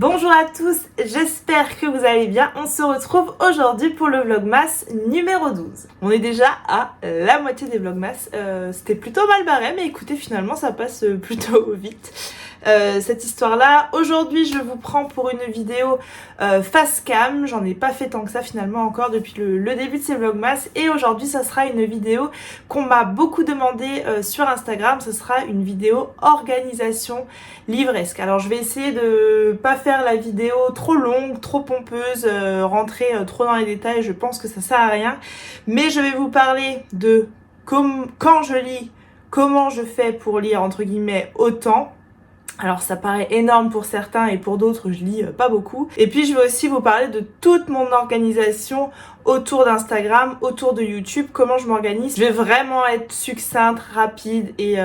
Bonjour à tous, j'espère que vous allez bien. On se retrouve aujourd'hui pour le Vlogmas numéro 12. On est déjà à la moitié des Vlogmas. C'était plutôt mal barré, mais écoutez, finalement ça passe plutôt vite. Cette histoire-là, aujourd'hui je vous prends pour une vidéo face cam. J'en ai pas fait tant que ça finalement encore depuis le début de ces Vlogmas. Et aujourd'hui ça sera une vidéo qu'on m'a beaucoup demandé sur Instagram. Ce sera une vidéo organisation livresque. Alors je vais essayer de pas faire la vidéo trop longue, trop pompeuse, rentrer trop dans les détails, je pense que ça sert à rien. Mais je vais vous parler de quand je lis, comment je fais pour lire entre guillemets autant. Alors ça paraît énorme pour certains et pour d'autres je lis pas beaucoup. Et puis je vais aussi vous parler de toute mon organisation autour d'Instagram, autour de YouTube, comment je m'organise. Je vais vraiment être succincte, rapide et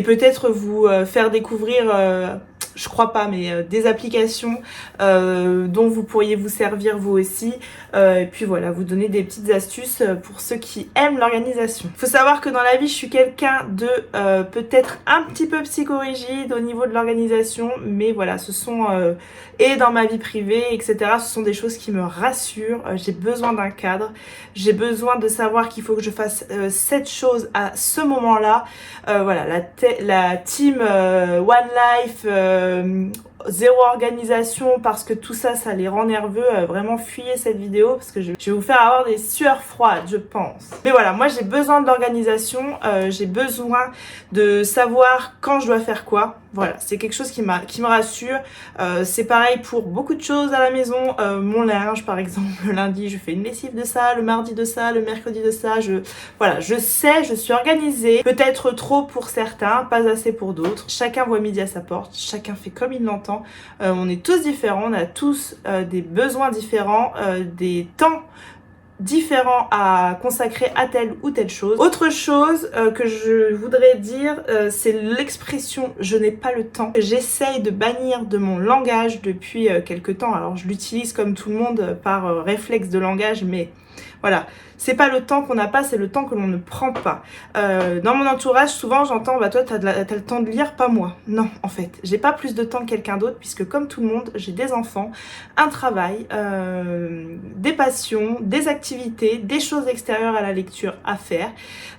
peut-être vous faire découvrir, je crois pas, mais des applications dont vous pourriez vous servir vous aussi. Et puis voilà, vous donner des petites astuces pour ceux qui aiment l'organisation. Faut savoir que dans la vie, je suis quelqu'un de peut-être un petit peu psychorigide au niveau de l'organisation, mais voilà, ce sont et dans ma vie privée, etc. Ce sont des choses qui me rassurent. J'ai besoin d'un cadre, j'ai besoin de savoir qu'il faut que je fasse cette chose à ce moment-là. Voilà, la team One Life, zéro organisation, parce que tout ça, ça les rend nerveux. Vraiment fuyez cette vidéo parce que je vais vous faire avoir des sueurs froides, je pense. Mais voilà, moi j'ai besoin de l'organisation, j'ai besoin de savoir quand je dois faire quoi. Voilà, c'est quelque chose qui me rassure. C'est pareil pour beaucoup de choses à la maison. Mon linge, par exemple, le lundi, je fais une lessive de ça, le mardi de ça, le mercredi de ça. Voilà, je sais, je suis organisée. Peut-être trop pour certains, pas assez pour d'autres. Chacun voit midi à sa porte, chacun fait comme il l'entend. On est tous différents, on a tous des besoins différents, des temps différents à consacrer à telle ou telle chose. Autre chose que je voudrais dire, c'est l'expression « je n'ai pas le temps ». J'essaye de bannir de mon langage depuis quelques temps. Alors je l'utilise comme tout le monde par réflexe de langage, mais voilà, c'est pas le temps qu'on n'a pas, c'est le temps que l'on ne prend pas. Dans mon entourage, souvent j'entends « bah toi t'as le temps de lire, pas moi ». Non, en fait, j'ai pas plus de temps que quelqu'un d'autre, puisque comme tout le monde, j'ai des enfants, un travail, des passions, des activités, des choses extérieures à la lecture à faire.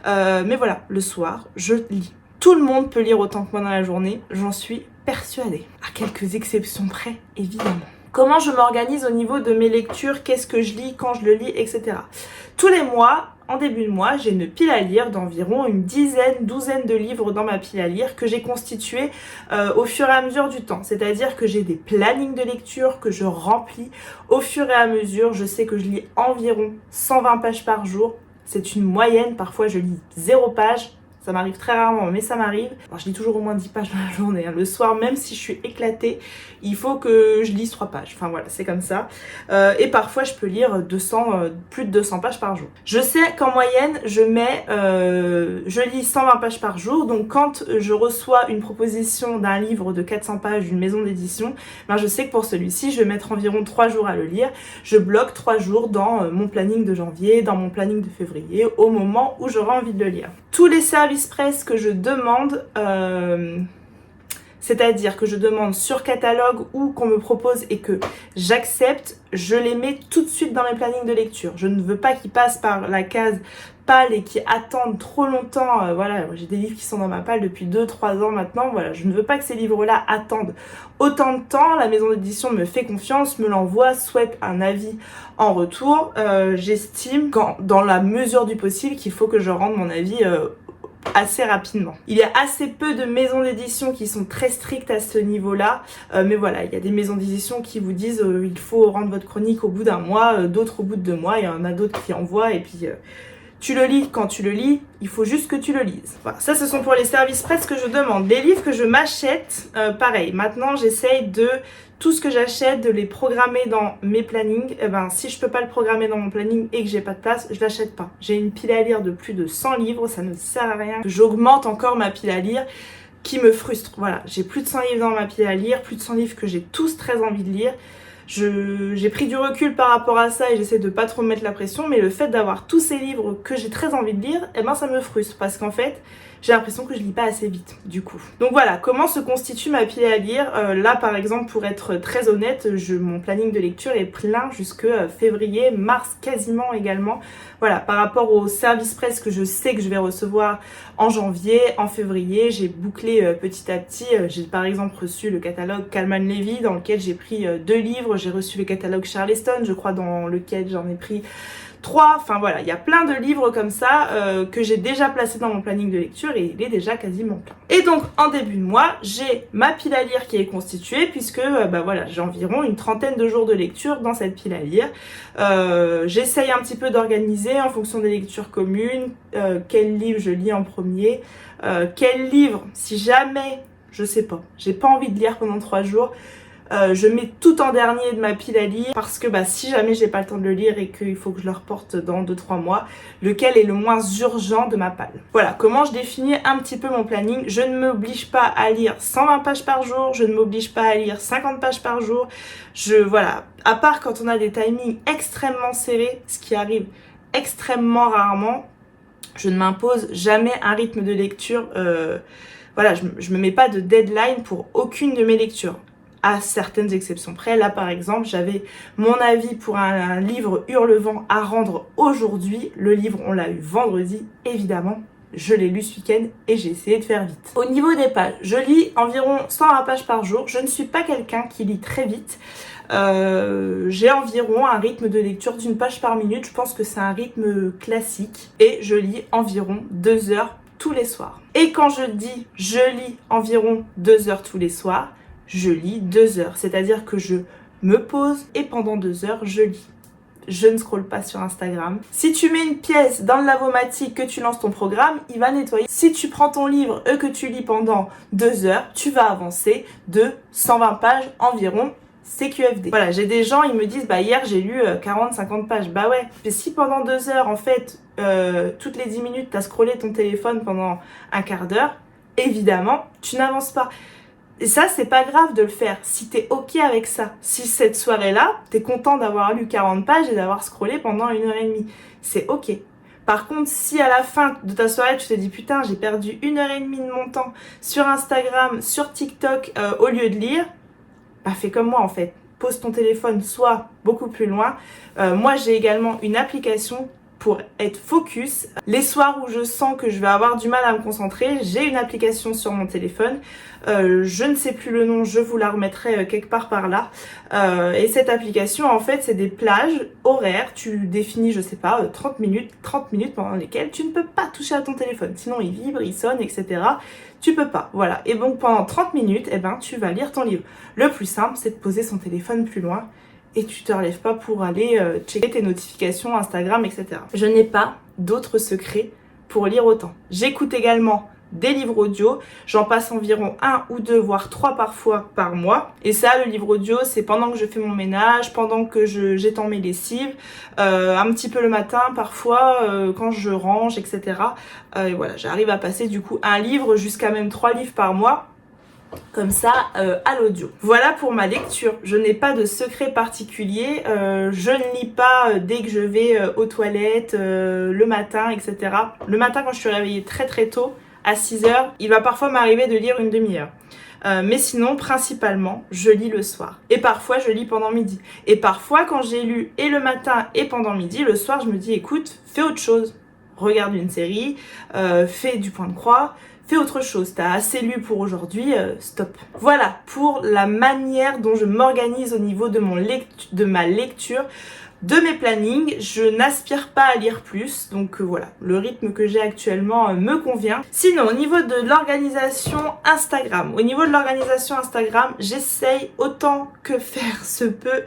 Mais voilà, le soir, je lis. Tout le monde peut lire autant que moi dans la journée, j'en suis persuadée. À quelques exceptions près, évidemment. Comment je m'organise au niveau de mes lectures, qu'est-ce que je lis, quand je le lis, etc. Tous les mois, en début de mois, j'ai une pile à lire d'environ une douzaine de livres dans ma pile à lire que j'ai constituée au fur et à mesure du temps. C'est-à-dire que j'ai des plannings de lecture que je remplis au fur et à mesure. Je sais que je lis environ 120 pages par jour. C'est une moyenne, parfois je lis 0 page. Ça m'arrive très rarement, mais ça m'arrive. Alors, je lis toujours au moins 10 pages dans la journée. Le soir, même si je suis éclatée, il faut que je lise 3 pages. Enfin voilà, c'est comme ça. Et parfois, je peux lire plus de 200 pages par jour. Je sais qu'en moyenne, je lis 120 pages par jour. Donc quand je reçois une proposition d'un livre de 400 pages d'une maison d'édition, ben, je sais que pour celui-ci, je vais mettre environ 3 jours à le lire. Je bloque 3 jours dans mon planning de janvier, dans mon planning de février, au moment où j'aurai envie de le lire. Tous les services presse que je demande, c'est-à-dire que je demande sur catalogue ou qu'on me propose et que j'accepte, je les mets tout de suite dans mes plannings de lecture. Je ne veux pas qu'ils passent par la case palle et qui attendent trop longtemps. Voilà, j'ai des livres qui sont dans ma palle depuis 2-3 ans maintenant. Voilà, je ne veux pas que ces livres-là attendent autant de temps. La maison d'édition me fait confiance, me l'envoie, souhaite un avis en retour. J'estime, dans la mesure du possible, qu'il faut que je rende mon avis assez rapidement. Il y a assez peu de maisons d'édition qui sont très strictes à ce niveau-là, mais voilà, il y a des maisons d'édition qui vous disent il faut rendre votre chronique au bout d'un mois, d'autres au bout de 2 mois, il y en a d'autres qui envoient et puis tu le lis quand tu le lis, il faut juste que tu le lises. Voilà, ça ce sont pour les services presse que je demande. Les livres que je m'achète, pareil, maintenant j'essaye de tout ce que j'achète, de les programmer dans mes plannings. Eh ben, si je peux pas le programmer dans mon planning et que j'ai pas de place, je l'achète pas. J'ai une pile à lire de plus de 100 livres, ça ne sert à rien. J'augmente encore ma pile à lire qui me frustre. Voilà, j'ai plus de 100 livres dans ma pile à lire, plus de 100 livres que j'ai tous très envie de lire. J'ai pris du recul par rapport à ça et j'essaie de pas trop me mettre la pression, mais le fait d'avoir tous ces livres que j'ai très envie de lire, eh ben ça me frustre parce qu'en fait, j'ai l'impression que je lis pas assez vite du coup. Donc voilà, comment se constitue ma pile à lire. Là par exemple, pour être très honnête, mon planning de lecture est plein jusque février, mars quasiment également. Voilà, par rapport au service presse que je sais que je vais recevoir en janvier, en février, j'ai bouclé petit à petit. J'ai par exemple reçu le catalogue Kalman Levy dans lequel j'ai pris 2 livres. J'ai reçu le catalogue Charleston, je crois, dans lequel j'en ai pris 3, enfin voilà, il y a plein de livres comme ça que j'ai déjà placés dans mon planning de lecture et il est déjà quasiment plein. Et donc en début de mois, j'ai ma pile à lire qui est constituée puisque voilà, j'ai environ une trentaine de jours de lecture dans cette pile à lire. J'essaye un petit peu d'organiser en fonction des lectures communes, quel livre je lis en premier, quel livre, si jamais, je sais pas, j'ai pas envie de lire pendant 3 jours, je mets tout en dernier de ma pile à lire parce que si jamais j'ai pas le temps de le lire et qu'il faut que je le reporte dans 2-3 mois, lequel est le moins urgent de ma palle. Voilà, comment je définis un petit peu mon planning. Je ne m'oblige pas à lire 120 pages par jour, je ne m'oblige pas à lire 50 pages par jour. Voilà, à part quand on a des timings extrêmement serrés, ce qui arrive extrêmement rarement, je ne m'impose jamais un rythme de lecture. Voilà, je me mets pas de deadline pour aucune de mes lectures. À certaines exceptions près. Là par exemple, j'avais mon avis pour un livre Hurlevent à rendre aujourd'hui. Le livre, on l'a eu vendredi, évidemment. Je l'ai lu ce week-end et j'ai essayé de faire vite. Au niveau des pages, je lis environ 120 pages par jour. Je ne suis pas quelqu'un qui lit très vite. J'ai environ un rythme de lecture d'une page par minute. Je pense que c'est un rythme classique. Et je lis environ 2 heures tous les soirs. Et quand je dis je lis environ 2 heures tous les soirs, je lis 2 heures, c'est-à-dire que je me pose et pendant 2 heures, je lis. Je ne scrolle pas sur Instagram. Si tu mets une pièce dans le lavomatique, que tu lances ton programme, il va nettoyer. Si tu prends ton livre et que tu lis pendant 2 heures, tu vas avancer de 120 pages environ. CQFD. Voilà, j'ai des gens, ils me disent, hier j'ai lu 40-50 pages. Bah ouais, mais si pendant 2 heures, en fait, toutes les 10 minutes, t'as scrollé ton téléphone pendant un quart d'heure, évidemment, tu n'avances pas. Et ça, c'est pas grave de le faire si t'es ok avec ça. Si cette soirée-là, t'es content d'avoir lu 40 pages et d'avoir scrollé pendant 1h30, c'est ok. Par contre, si à la fin de ta soirée, tu te dis putain, j'ai perdu 1h30 de mon temps sur Instagram, sur TikTok, au lieu de lire, fais comme moi en fait. Pose ton téléphone soit beaucoup plus loin. Moi, j'ai également une application pour être focus. Les soirs où je sens que je vais avoir du mal à me concentrer, j'ai une application sur mon téléphone. Je ne sais plus le nom, je vous la remettrai quelque part par là. Et cette application, en fait, c'est des plages horaires. Tu définis, je sais pas, 30 minutes pendant lesquelles tu ne peux pas toucher à ton téléphone. Sinon, il vibre, il sonne, etc. Tu peux pas, voilà. Et donc, pendant 30 minutes, tu vas lire ton livre. Le plus simple, c'est de poser son téléphone plus loin et tu te relèves pas pour aller checker tes notifications, Instagram, etc. Je n'ai pas d'autres secrets pour lire autant. J'écoute également des livres audio, j'en passe environ 1 ou 2 voire 3 parfois par mois. Et ça, le livre audio, c'est pendant que je fais mon ménage, pendant que j'étends mes lessives, un petit peu le matin parfois, quand je range, etc. Et voilà, j'arrive à passer du coup un livre jusqu'à même 3 livres par mois. Comme ça à l'audio. Voilà pour ma lecture. Je n'ai pas de secret particulier. Je ne lis pas dès que je vais aux toilettes, le matin, etc. Le matin quand je suis réveillée très très tôt, à 6h, il va parfois m'arriver de lire une demi-heure. Mais sinon, principalement, je lis le soir. Et parfois, je lis pendant midi. Et parfois, quand j'ai lu et le matin et pendant midi, le soir, je me dis, écoute, fais autre chose. Regarde une série, fais du point de croix, fais autre chose. T'as assez lu pour aujourd'hui, stop. Voilà pour la manière dont je m'organise au niveau de ma lecture. De mes plannings, je n'aspire pas à lire plus, donc voilà, le rythme que j'ai actuellement me convient. Sinon, au niveau de l'organisation Instagram, j'essaye autant que faire se peut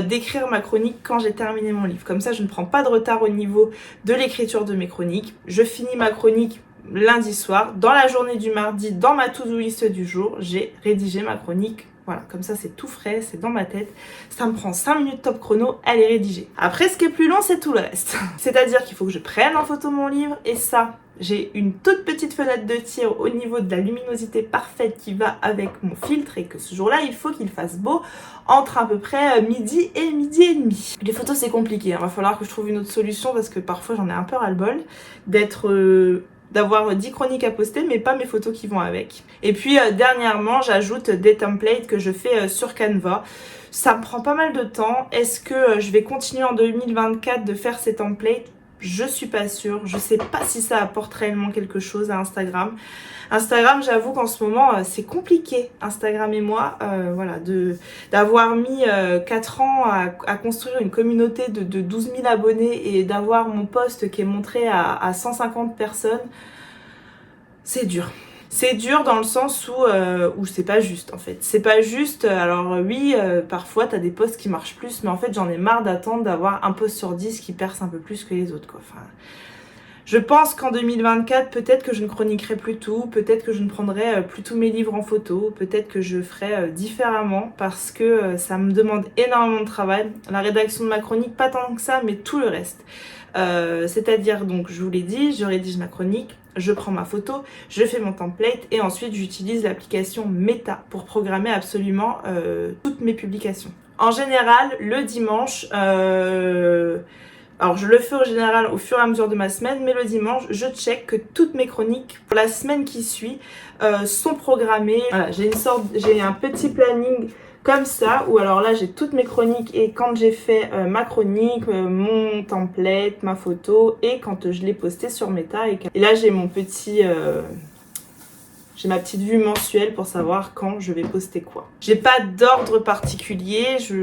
d'écrire ma chronique quand j'ai terminé mon livre. Comme ça, je ne prends pas de retard au niveau de l'écriture de mes chroniques. Je finis ma chronique lundi soir. Dans la journée du mardi, dans ma to-do list du jour, j'ai rédigé ma chronique Voilà, comme ça c'est tout frais, c'est dans ma tête. Ça me prend 5 minutes top chrono, elle est rédigée. Après, ce qui est plus long, c'est tout le reste. C'est-à-dire qu'il faut que je prenne en photo mon livre, et ça, j'ai une toute petite fenêtre de tir au niveau de la luminosité parfaite qui va avec mon filtre, et que ce jour-là, il faut qu'il fasse beau entre à peu près midi et midi et demi. Les photos, c'est compliqué, il va falloir que je trouve une autre solution parce que parfois j'en ai un peu ras-le-bol d'avoir 10 chroniques à poster, mais pas mes photos qui vont avec. Et puis dernièrement, j'ajoute des templates que je fais sur Canva. Ça me prend pas mal de temps. Est-ce que je vais continuer en 2024 de faire ces templates? Je suis pas sûre. Je sais pas si ça apporte réellement quelque chose à Instagram. Instagram, j'avoue qu'en ce moment, c'est compliqué, Instagram et moi, voilà, d'avoir mis 4 ans à construire une communauté de 12 000 abonnés et d'avoir mon post qui est montré à 150 personnes. C'est dur. C'est dur dans le sens où c'est pas juste en fait. C'est pas juste, alors oui, parfois t'as des posts qui marchent plus, mais en fait j'en ai marre d'attendre d'avoir un post sur 10 qui perce un peu plus que les autres, quoi. Enfin, je pense qu'en 2024, peut-être que je ne chroniquerai plus tout, peut-être que je ne prendrai plus tous mes livres en photo, peut-être que je ferai différemment parce que ça me demande énormément de travail. La rédaction de ma chronique, pas tant que ça, mais tout le reste. C'est-à-dire, donc, je vous l'ai dit, je rédige ma chronique, je prends ma photo, je fais mon template et ensuite j'utilise l'application Meta pour programmer absolument toutes mes publications. En général, le dimanche... alors je le fais au général au fur et à mesure de ma semaine, mais le dimanche, je check que toutes mes chroniques pour la semaine qui suit sont programmées. Voilà, j'ai un petit planning comme ça, où alors là j'ai toutes mes chroniques et quand j'ai fait ma chronique, mon template, ma photo et quand je l'ai posté sur Meta et là j'ai mon petit... j'ai ma petite vue mensuelle pour savoir quand je vais poster quoi. J'ai pas d'ordre particulier, je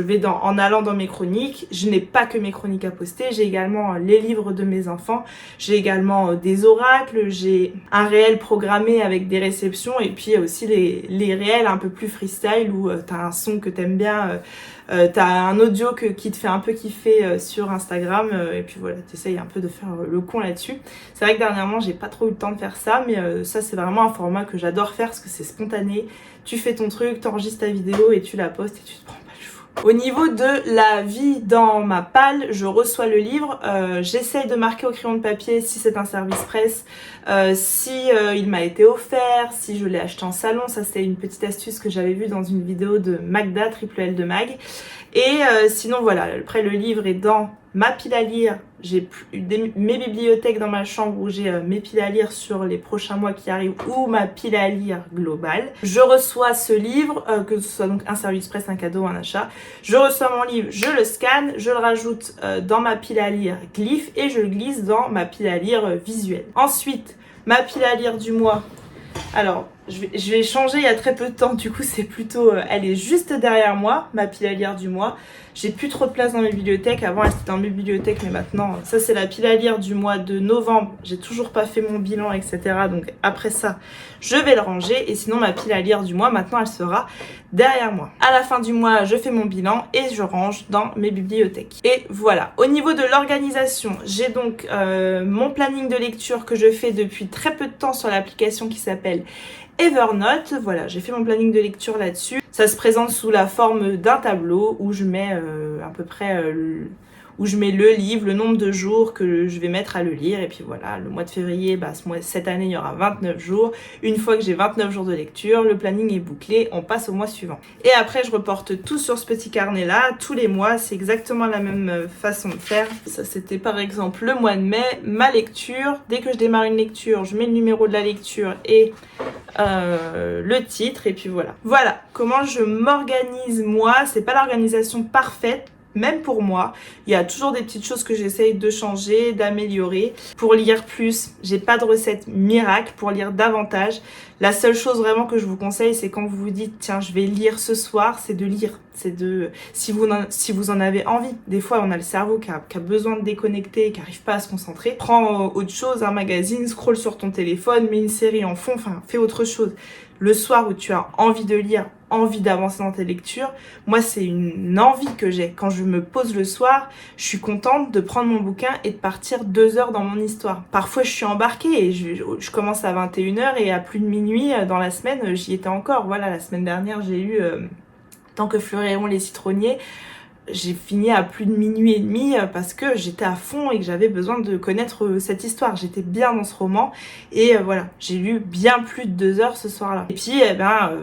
vais en allant dans mes chroniques. Je n'ai pas que mes chroniques à poster, j'ai également les livres de mes enfants, j'ai également des oracles, j'ai un réel programmé avec des réceptions et puis aussi les réels un peu plus freestyle où t'as un son que t'aimes bien, t'as un audio qui te fait un peu kiffer sur Instagram et puis voilà, t'essayes un peu de faire le con là-dessus. C'est vrai que dernièrement j'ai pas trop eu le temps de faire ça, mais ça c'est vraiment un format que j'adore faire parce que c'est spontané. Tu fais ton truc, t'enregistres ta vidéo et tu la postes et tu te prends pas le fou. Au niveau de la vie dans ma palle, je reçois le livre, j'essaye de marquer au crayon de papier si c'est un service presse, si il m'a été offert, si je l'ai acheté en salon. Ça c'est une petite astuce que j'avais vue dans une vidéo de Magda, Triple L de Mag. Et sinon voilà, après le livre est dans ma pile à lire, j'ai mes bibliothèques dans ma chambre où j'ai mes piles à lire sur les prochains mois qui arrivent ou ma pile à lire globale. Je reçois ce livre, que ce soit donc un service presse, un cadeau, un achat. Je reçois mon livre, je le scanne, je le rajoute dans ma pile à lire glyphe et je le glisse dans ma pile à lire visuelle. Ensuite, ma pile à lire du mois. Alors, je vais changer il y a très peu de temps, du coup c'est plutôt... elle est juste derrière moi, ma pile à lire du mois. J'ai plus trop de place dans mes bibliothèques, avant elle était dans mes bibliothèques, mais maintenant ça c'est la pile à lire du mois de novembre. J'ai toujours pas fait mon bilan, etc. Donc après ça, je vais le ranger et sinon ma pile à lire du mois, maintenant elle sera derrière moi. À la fin du mois, je fais mon bilan et je range dans mes bibliothèques. Et voilà, au niveau de l'organisation, j'ai donc mon planning de lecture que je fais depuis très peu de temps sur l'application qui s'appelle Evernote. Voilà, j'ai fait mon planning de lecture là-dessus. Ça se présente sous la forme d'un tableau où je mets à peu près où je mets le livre, le nombre de jours que je vais mettre à le lire. Et puis voilà, le mois de février, cette année, il y aura 29 jours. Une fois que j'ai 29 jours de lecture, le planning est bouclé, on passe au mois suivant. Et après, je reporte tout sur ce petit carnet-là. Tous les mois, c'est exactement la même façon de faire. Ça, c'était par exemple le mois de mai, ma lecture. Dès que je démarre une lecture, je mets le numéro de la lecture et le titre. Et puis voilà. Voilà comment je m'organise moi. C'est pas l'organisation parfaite. Même pour moi, il y a toujours des petites choses que j'essaye de changer, d'améliorer. Pour lire plus, j'ai pas de recette miracle pour lire davantage. La seule chose vraiment que je vous conseille, c'est quand vous vous dites tiens, je vais lire ce soir, c'est de lire. Si vous en avez envie. Des fois, on a le cerveau qui a besoin de déconnecter, qui n'arrive pas à se concentrer. Prends autre chose, un magazine, scrolle sur ton téléphone, mets une série en fond, enfin, fais autre chose. Le soir où tu as envie de lire, envie d'avancer dans tes lectures. Moi, c'est une envie que j'ai. Quand je me pose le soir, je suis contente de prendre mon bouquin et de partir 2 heures dans mon histoire. Parfois, je suis embarquée et je commence à 21h et à plus de minuit dans la semaine, j'y étais encore. Voilà, la semaine dernière, j'ai eu Tant que fleuriront les citronniers. J'ai fini à plus de minuit et demi parce que j'étais à fond et que j'avais besoin de connaître cette histoire. J'étais bien dans ce roman et voilà, j'ai lu bien plus de 2 heures ce soir-là. Et puis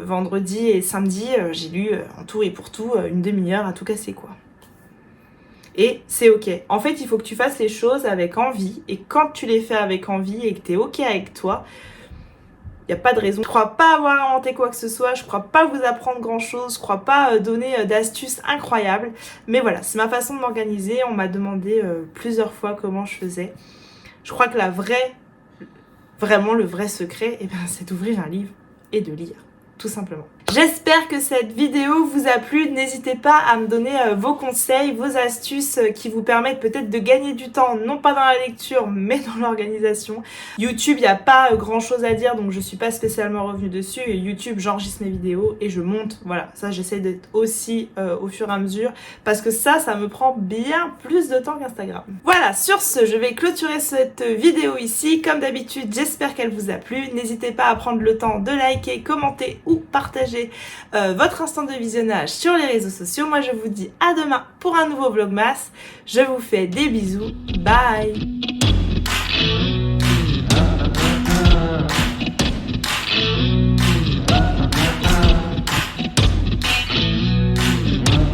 vendredi et samedi, j'ai lu en tout et pour tout une demi-heure à tout casser quoi. Et c'est ok. En fait, il faut que tu fasses les choses avec envie et quand tu les fais avec envie et que t'es ok avec toi, il n'y a pas de raison. Je crois pas avoir inventé quoi que ce soit, je crois pas vous apprendre grand chose, je crois pas donner d'astuces incroyables. Mais voilà, c'est ma façon de m'organiser. On m'a demandé plusieurs fois comment je faisais. Je crois que vraiment le vrai secret, c'est d'ouvrir un livre et de lire, tout simplement. J'espère que cette vidéo vous a plu. N'hésitez pas à me donner vos conseils, vos astuces qui vous permettent peut-être de gagner du temps, non pas dans la lecture, mais dans l'organisation. YouTube, il n'y a pas grand chose à dire, donc je suis pas spécialement revenue dessus. Et YouTube, j'enregistre mes vidéos et je monte. Voilà, ça j'essaie d'être aussi au fur et à mesure, parce que ça me prend bien plus de temps qu'Instagram. Voilà, sur ce, je vais clôturer cette vidéo ici. Comme d'habitude, j'espère qu'elle vous a plu. N'hésitez pas à prendre le temps de liker, commenter ou partager votre instant de visionnage sur les réseaux sociaux. Moi je vous dis à demain pour un nouveau Vlogmas. Je vous fais des bisous. Bye.